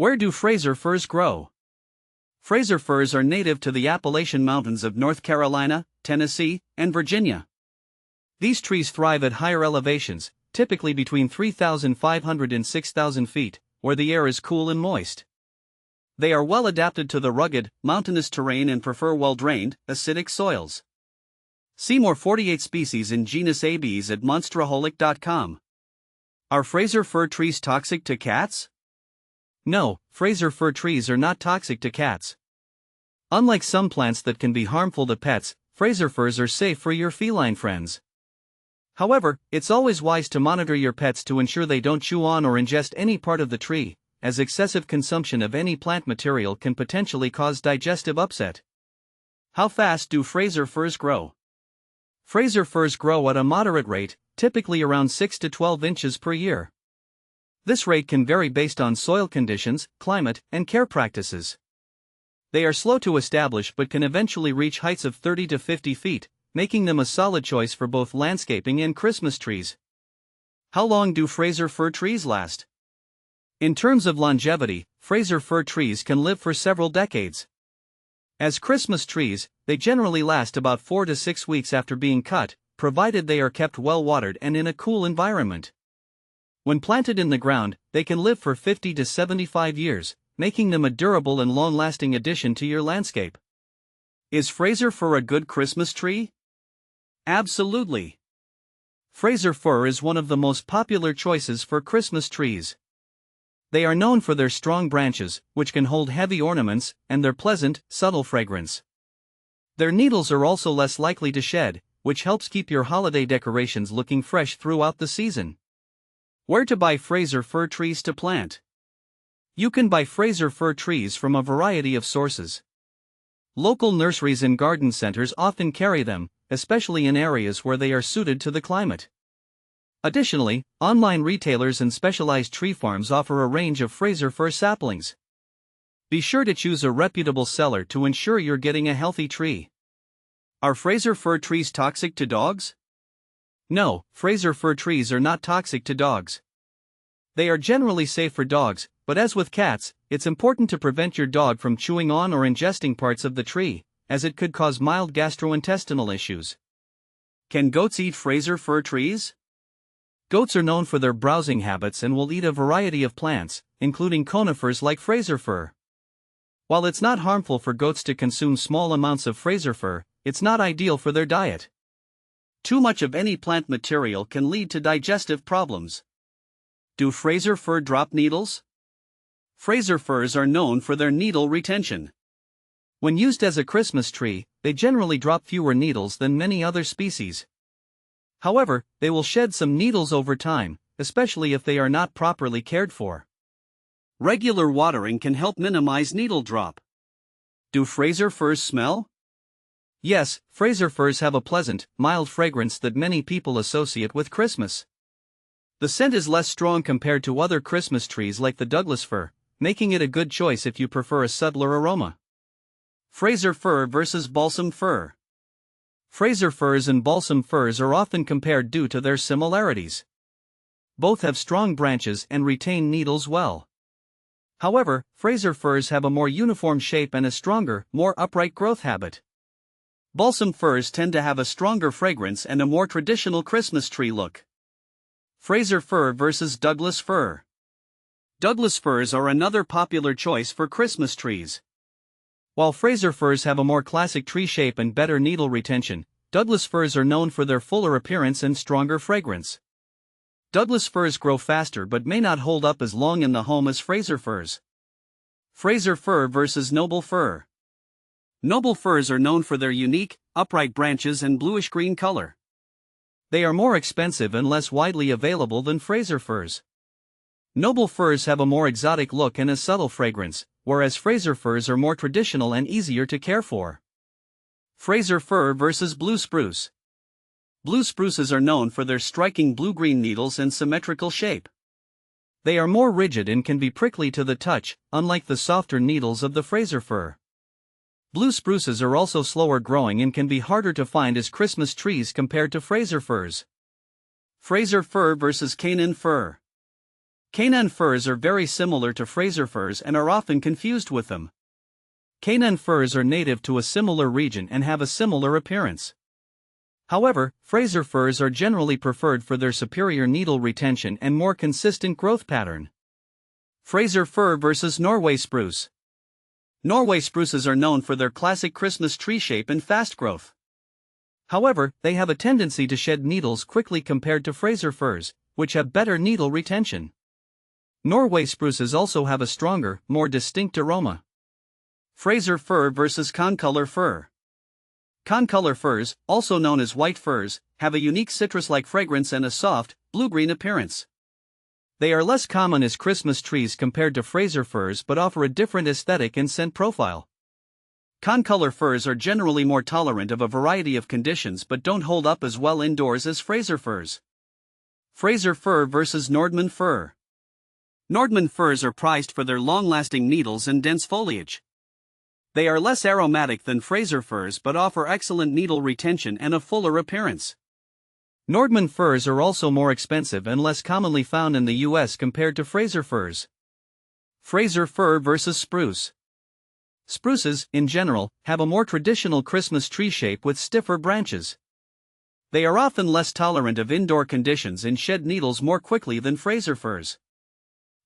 Where do Fraser firs grow? Fraser firs are native to the Appalachian Mountains of North Carolina, Tennessee, and Virginia. These trees thrive at higher elevations, typically between 3,500 and 6,000 feet, where the air is cool and moist. They are well adapted to the rugged, mountainous terrain and prefer well-drained, acidic soils. See more 48 species in genus Abies at monsteraholic.com. Are Fraser fir trees toxic to cats? No, Fraser fir trees are not toxic to cats. Unlike some plants that can be harmful to pets, Fraser firs are safe for your feline friends. However, it's always wise to monitor your pets to ensure they don't chew on or ingest any part of the tree, as excessive consumption of any plant material can potentially cause digestive upset. How fast do Fraser firs grow? Fraser firs grow at a moderate rate, typically around 6 to 12 inches per year. This rate can vary based on soil conditions, climate, and care practices. They are slow to establish but can eventually reach heights of 30 to 50 feet, making them a solid choice for both landscaping and Christmas trees. How long do Fraser fir trees last? In terms of longevity, Fraser fir trees can live for several decades. As Christmas trees, they generally last about 4 to 6 weeks after being cut, provided they are kept well watered and in a cool environment. When planted in the ground, they can live for 50 to 75 years, making them a durable and long-lasting addition to your landscape. Is Fraser fir a good Christmas tree? Absolutely. Fraser fir is one of the most popular choices for Christmas trees. They are known for their strong branches, which can hold heavy ornaments, and their pleasant, subtle fragrance. Their needles are also less likely to shed, which helps keep your holiday decorations looking fresh throughout the season. Where to buy Fraser fir trees to plant? You can buy Fraser fir trees from a variety of sources. Local nurseries and garden centers often carry them, especially in areas where they are suited to the climate. Additionally, online retailers and specialized tree farms offer a range of Fraser fir saplings. Be sure to choose a reputable seller to ensure you're getting a healthy tree. Are Fraser fir trees toxic to dogs? No, Fraser fir trees are not toxic to dogs. They are generally safe for dogs, but as with cats, it's important to prevent your dog from chewing on or ingesting parts of the tree, as it could cause mild gastrointestinal issues. Can goats eat Fraser fir trees? Goats are known for their browsing habits and will eat a variety of plants, including conifers like Fraser fir. While it's not harmful for goats to consume small amounts of Fraser fir, it's not ideal for their diet. Too much of any plant material can lead to digestive problems. Do Fraser fir drop needles? Fraser firs are known for their needle retention. When used as a Christmas tree, they generally drop fewer needles than many other species. However, they will shed some needles over time, especially if they are not properly cared for. Regular watering can help minimize needle drop. Do Fraser firs smell? Yes, Fraser firs have a pleasant, mild fragrance that many people associate with Christmas. The scent is less strong compared to other Christmas trees like the Douglas fir, making it a good choice if you prefer a subtler aroma. Fraser fir versus balsam fir. Fraser firs and balsam firs are often compared due to their similarities. Both have strong branches and retain needles well. However, Fraser firs have a more uniform shape and a stronger, more upright growth habit. Balsam firs tend to have a stronger fragrance and a more traditional Christmas tree look. Fraser fir versus Douglas fir. Douglas firs are another popular choice for Christmas trees. While Fraser firs have a more classic tree shape and better needle retention, Douglas firs are known for their fuller appearance and stronger fragrance. Douglas firs grow faster but may not hold up as long in the home as Fraser firs. Fraser fir versus noble fir. Noble firs are known for their unique, upright branches and bluish-green color. They are more expensive and less widely available than Fraser firs. Noble firs have a more exotic look and a subtle fragrance, whereas Fraser firs are more traditional and easier to care for. Fraser fir versus blue spruce. Blue spruces are known for their striking blue-green needles and symmetrical shape. They are more rigid and can be prickly to the touch, unlike the softer needles of the Fraser fir. Blue spruces are also slower growing and can be harder to find as Christmas trees compared to Fraser firs. Fraser fir versus Canaan fir. Canaan firs are very similar to Fraser firs and are often confused with them. Canaan firs are native to a similar region and have a similar appearance. However, Fraser firs are generally preferred for their superior needle retention and more consistent growth pattern. Fraser fir versus Norway spruce. Norway spruces are known for their classic Christmas tree shape and fast growth. However, they have a tendency to shed needles quickly compared to Fraser firs, which have better needle retention. Norway spruces also have a stronger, more distinct aroma. Fraser fir versus concolor fir. Concolor firs, also known as white firs, have a unique citrus-like fragrance and a soft, blue-green appearance. They are less common as Christmas trees compared to Fraser firs but offer a different aesthetic and scent profile. Concolor firs are generally more tolerant of a variety of conditions but don't hold up as well indoors as Fraser firs. Fraser fir versus Nordmann fir. Nordmann firs are prized for their long-lasting needles and dense foliage. They are less aromatic than Fraser firs but offer excellent needle retention and a fuller appearance. Nordmann firs are also more expensive and less commonly found in the US compared to Fraser firs. Fraser fir versus spruce. Spruces, in general, have a more traditional Christmas tree shape with stiffer branches. They are often less tolerant of indoor conditions and shed needles more quickly than Fraser firs.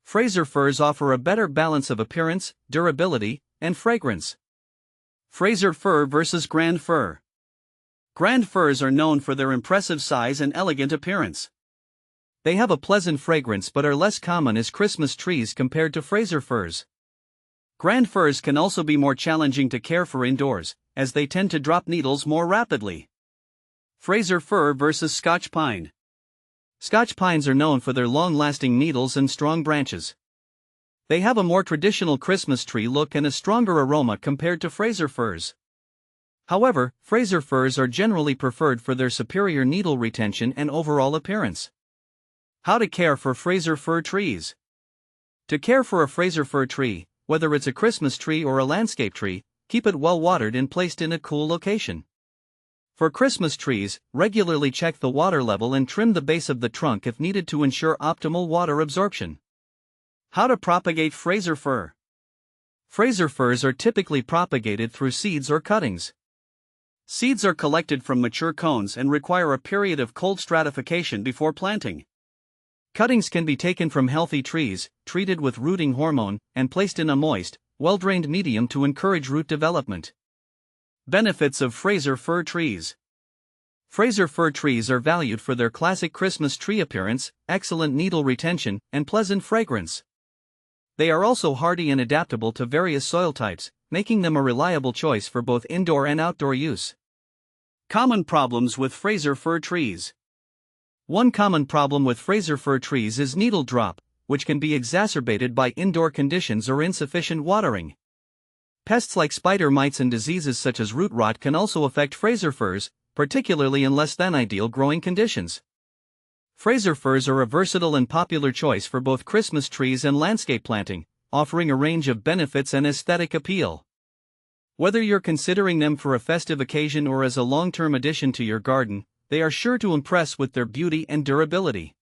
Fraser firs offer a better balance of appearance, durability, and fragrance. Fraser fir versus grand fir. Grand firs are known for their impressive size and elegant appearance. They have a pleasant fragrance but are less common as Christmas trees compared to Fraser firs. Grand firs can also be more challenging to care for indoors, as they tend to drop needles more rapidly. Fraser fir versus Scotch pine. Scotch pines are known for their long-lasting needles and strong branches. They have a more traditional Christmas tree look and a stronger aroma compared to Fraser firs. However, Fraser firs are generally preferred for their superior needle retention and overall appearance. How to care for Fraser fir trees. To care for a Fraser fir tree, whether it's a Christmas tree or a landscape tree, keep it well watered and placed in a cool location. For Christmas trees, regularly check the water level and trim the base of the trunk if needed to ensure optimal water absorption. How to propagate Fraser fir. Fraser firs are typically propagated through seeds or cuttings. Seeds are collected from mature cones and require a period of cold stratification before planting. Cuttings can be taken from healthy trees, treated with rooting hormone, and placed in a moist, well-drained medium to encourage root development. Benefits of Fraser fir trees. Fraser fir trees are valued for their classic Christmas tree appearance, excellent needle retention, and pleasant fragrance. They are also hardy and adaptable to various soil types, making them a reliable choice for both indoor and outdoor use. Common problems with Fraser fir trees. One common problem with Fraser fir trees is needle drop, which can be exacerbated by indoor conditions or insufficient watering. Pests like spider mites and diseases such as root rot can also affect Fraser firs, particularly in less than ideal growing conditions. Fraser firs are a versatile and popular choice for both Christmas trees and landscape planting, offering a range of benefits and aesthetic appeal. Whether you're considering them for a festive occasion or as a long-term addition to your garden, they are sure to impress with their beauty and durability.